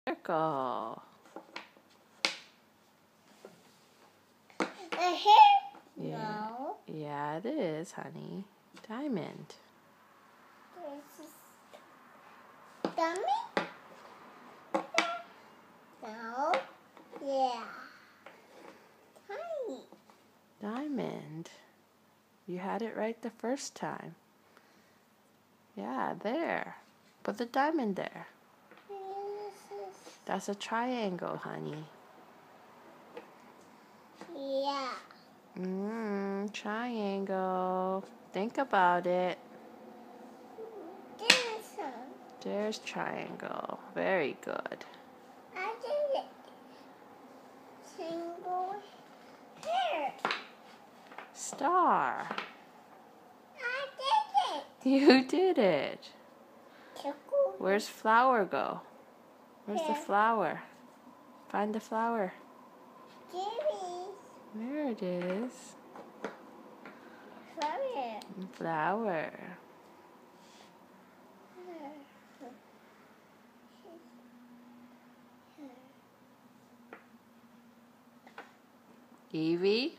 Circle. A hair? Yeah. No. Yeah, it is, honey. Diamond. This is dummy? No. Yeah. Tiny. Diamond. You had it right the first time. Yeah, there. Put the diamond there. That's a triangle, honey. Yeah. Triangle. Think about it. This one. There's triangle. Very good. I did it. Single hair. Star. I did it. You did it. Circle. Where's flower go? Where's the Here. flower? Find the flower. Jimmy. There it is. Flower. Flower. Evie?